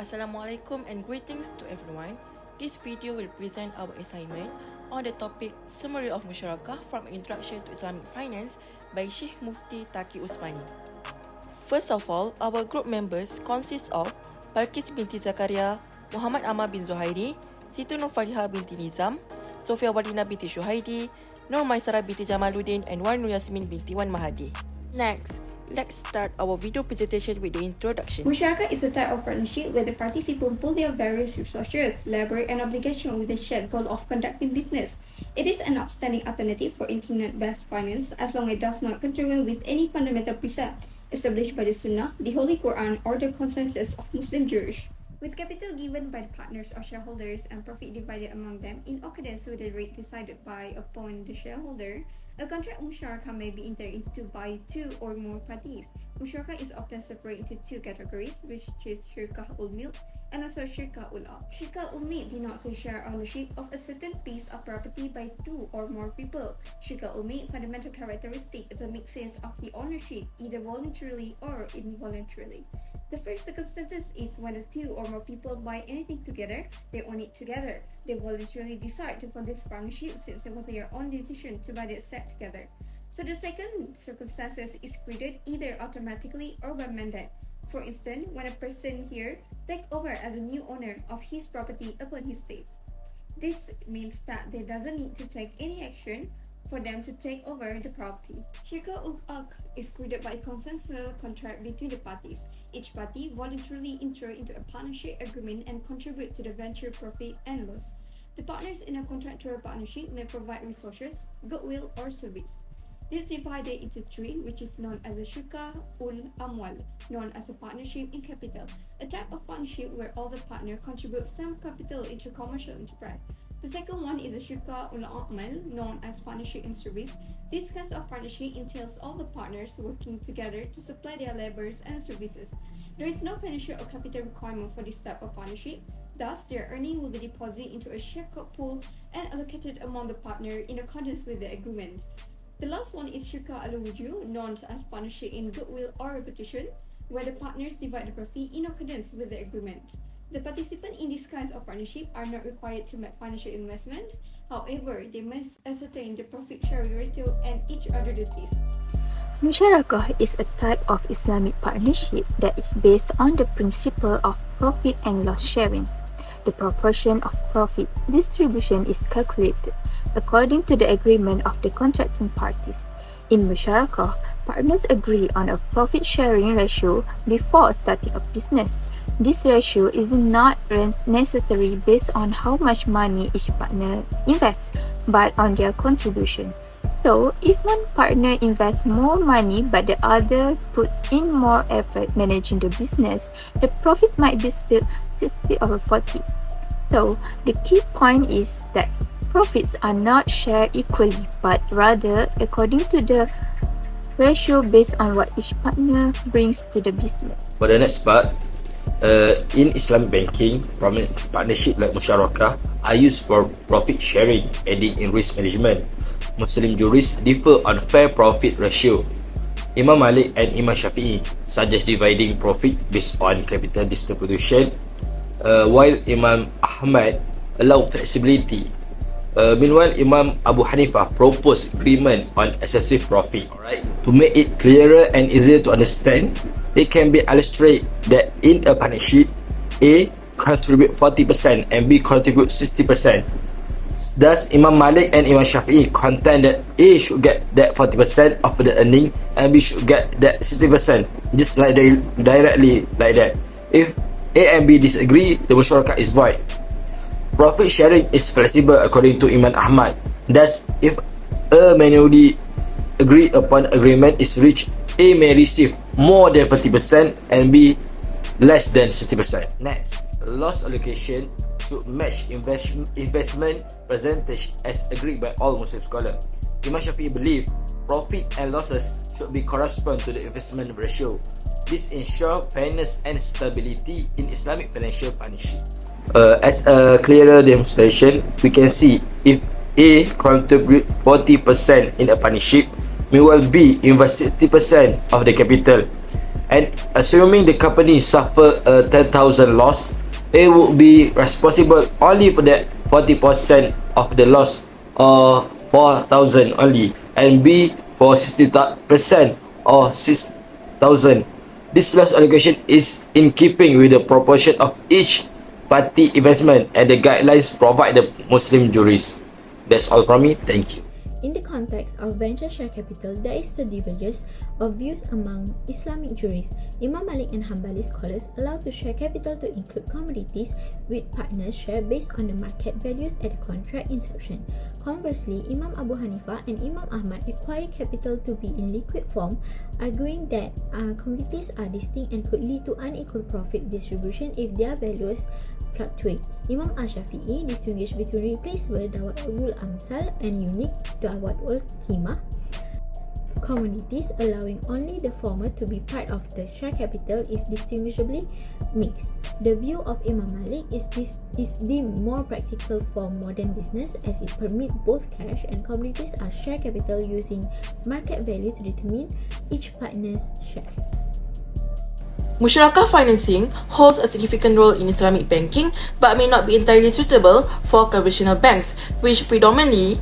Assalamualaikum and greetings to everyone. This video will present our assignment on the topic Summary of Musyarakah from Introduction to Islamic Finance by Sheikh Mufti Taqi Usmani. First of all, our group members consist of Balkis binti Zakaria, Muhammad Ammar bin Zuhairi, Siti Nurfaliha binti Nizam, Sofia Wadina binti Syuhaidi, Nur Maisara binti Jamaluddin and Wan Nur Yasmin binti Wan Mahadi. Next, let's start our video presentation with the introduction. Musyarakah is a type of partnership where the participants pool their various resources, labor, and obligation with the shared goal of conducting business. It is an outstanding alternative for internet-based finance as long as it does not contravene with any fundamental precept established by the Sunnah, the Holy Quran, or the consensus of Muslim jurists. With capital given by the partners or shareholders and profit divided among them in accordance with the rate decided by upon the shareholder, a contract musyarakah may be entered into by two or more parties. Musyarakah is often separated into two categories, which is syirkah ul-milk and also syirkah ul-aqd. Syirkah ul-milk denotes the share ownership of a certain piece of property by two or more people. Syirkah ul-milk fundamental characteristic is a mixed sense of the ownership, either voluntarily or involuntarily. The first circumstances is when the two or more people buy anything together, they own it together. They voluntarily decide to form this partnership since it was their own decision to buy the asset together. So the second circumstances is created either automatically or by mandate. For instance, when a person here take over as a new owner of his property upon his death. This means that they doesn't need to take any action for them to take over the property. Syirkah ul-aqd is created by a consensual contract between the parties. Each party voluntarily enter into a partnership agreement and contribute to the venture profit and loss. The partners in a contractual partnership may provide resources, goodwill, or service. This is divided into three, which is known as the syirkah ul-amwal, known as a partnership in capital, a type of partnership where all the partners contribute some capital into commercial enterprise. The second one is the syirkah ul-a'mal, known as partnership in service. This kind of partnership entails all the partners working together to supply their labors and services. There is no financial or capital requirement for this type of partnership. Thus, their earning will be deposited into a shared pool and allocated among the partners in accordance with the agreement. The last one is syirkah al-wujuh, known as partnership in goodwill or reputation, where the partners divide the profit in accordance with the agreement. The participants in this kind of partnership are not required to make financial investment. However, they must ascertain the profit sharing ratio and each other duties. Musyarakah is a type of Islamic partnership that is based on the principle of profit and loss sharing. The proportion of profit distribution is calculated according to the agreement of the contracting parties. In Musyarakah, partners agree on a profit sharing ratio before starting a business. This ratio is not necessarily based on how much money each partner invests, but on their contribution. So, if one partner invests more money but the other puts in more effort managing the business, the profit might be split 60/40. So, the key point is that profits are not shared equally, but rather according to the ratio based on what each partner brings to the business. For the next part, in Islamic banking, partnership like musyarakah are used for profit sharing, aiding in risk management. Muslim jurists differ on fair profit ratio. Imam Malik and Imam Shafi'i suggest dividing profit based on capital distribution, while Imam Ahmad allow flexibility. Meanwhile, Imam Abu Hanifah proposed agreement on excessive profit. Alright, to make it clearer and easier to understand, it can be illustrated that in a partnership, A contribute 40% and B contribute 60%. Thus, Imam Malik and Imam Shafi'i contend that A should get that 40% of the earning and B should get that 60%, just like directly like that. If A and B disagree, the musyarakah is void. Profit sharing is flexible according to Imam Ahmad. Thus, if a minority agree upon agreement is reached, A may receive more than 40% and B less than 60%. Next, loss allocation should match investment percentage as agreed by all Muslim scholars. Imam Shafi'i believe profit and losses should be correspond to the investment ratio. This ensures fairness and stability in Islamic financial partnership. As a clearer demonstration, we can see if A contribute 40% in a partnership, meanwhile B invest 60% of the capital, and assuming the company suffer a 10,000 loss, it would be responsible only for the 40% of the loss, or 4,000 only, and B for 60% or 6,000. This loss allocation is in keeping with the proportion of each party investment and the guidelines provide the Muslim jurists. That's all from me. Thank you. In the context of venture share capital, there is the divergence of views among Islamic jurists. Imam Malik and Hanbali scholars allow to share capital to include commodities with partners share based on the market values at the contract inception. Conversely, Imam Abu Hanifah and Imam Ahmad require capital to be in liquid form, arguing that commodities are distinct and could lead to unequal profit distribution if their values fluctuate. Imam Al-Shafi'i distinguished between replaceable Dawat ul Amsal and unique Dawat ul Qimah commodities, allowing only the former to be part of the share capital if distinguishably mixed. The view of Imam Malik is deemed more practical for modern business as it permits both cash and commodities as share capital using market value to determine each partner's share. Musyarakah financing holds a significant role in Islamic banking but may not be entirely suitable for conventional banks, which predominantly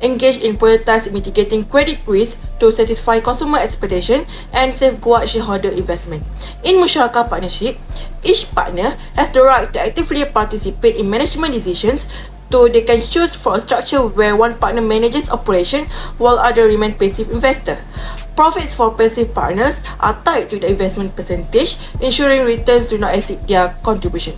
engage in prioritized mitigating credit risk to satisfy consumer expectation and safeguard shareholder investment. In Musyarakah partnership, each partner has the right to actively participate in management decisions, so they can choose for a structure where one partner manages operation while other remain passive investor. Profits for passive partners are tied to the investment percentage, ensuring returns do not exceed their contribution.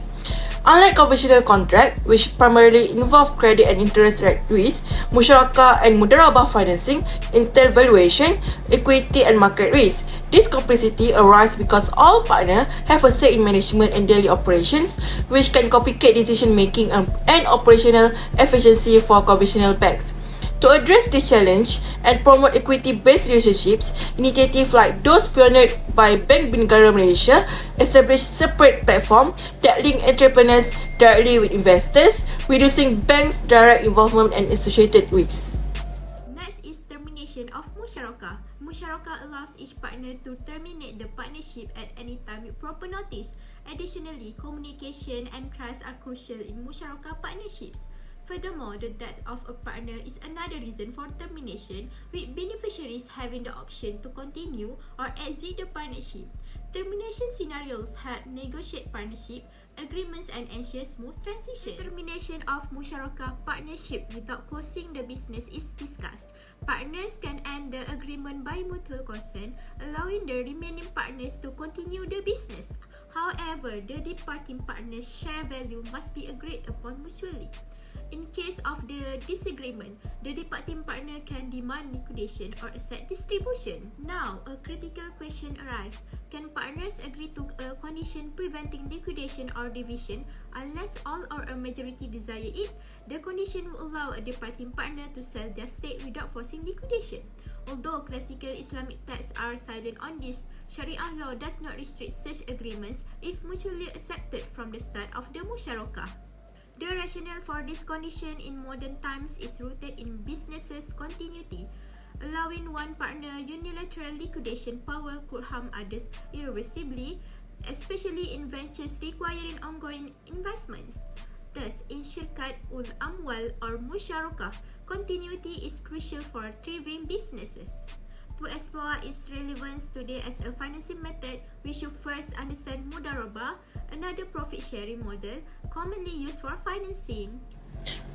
Unlike conventional contract, which primarily involve credit and interest rate risk, musyarakah and mudarabah financing entail valuation, equity and market risk. This complexity arises because all partners have a say in management and daily operations, which can complicate decision making and operational efficiency for conventional banks. To address this challenge and promote equity-based relationships, initiatives like those pioneered by Bank Negara Malaysia establish separate platforms that link entrepreneurs directly with investors, reducing banks' direct involvement and associated risks. Next is termination of musyarakah. Musyarakah allows each partner to terminate the partnership at any time with proper notice. Additionally, communication and trust are crucial in musyarakah partnerships. Furthermore, the death of a partner is another reason for termination, with beneficiaries having the option to continue or exit the partnership. Termination scenarios help negotiate partnership agreements and ensure smooth transition. Termination of musyarakah partnership without closing the business is discussed. Partners can end the agreement by mutual consent, allowing the remaining partners to continue the business. However, the departing partners' share value must be agreed upon mutually. In case of the disagreement, the departing partner can demand liquidation or asset distribution. Now, a critical question arises. Can partners agree to a condition preventing liquidation or division unless all or a majority desire it? The condition will allow a departing partner to sell their stake without forcing liquidation. Although classical Islamic texts are silent on this, Sharia law does not restrict such agreements if mutually accepted from the start of the musyarakah. The rationale for this condition in modern times is rooted in business's continuity. Allowing one partner unilateral liquidation power could harm others irreversibly, especially in ventures requiring ongoing investments. Thus, in Shirkat ul Amwal or Musyarakah, continuity is crucial for thriving businesses. To explore its relevance today as a financing method, we should first understand mudarabah, another profit-sharing model commonly used for financing.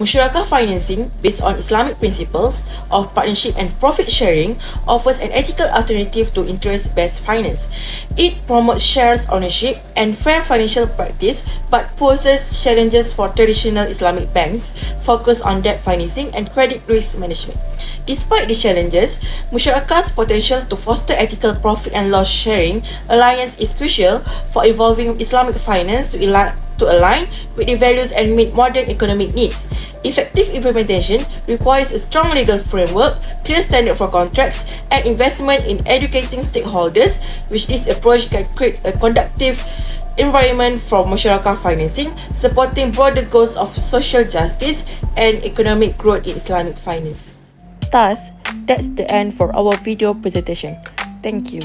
Musyarakah financing, based on Islamic principles of partnership and profit sharing, offers an ethical alternative to interest-based finance. It promotes shares ownership and fair financial practice but poses challenges for traditional Islamic banks focused on debt financing and credit risk management. Despite these challenges, musyarakah's potential to foster ethical profit and loss sharing alliance is crucial for evolving Islamic finance to align with the values and meet modern economic needs. Effective implementation requires a strong legal framework, clear standard for contracts, and investment in educating stakeholders, which this approach can create a conducive environment for musyarakah financing, supporting broader goals of social justice and economic growth in Islamic finance. Thus, that's the end for our video presentation. Thank you.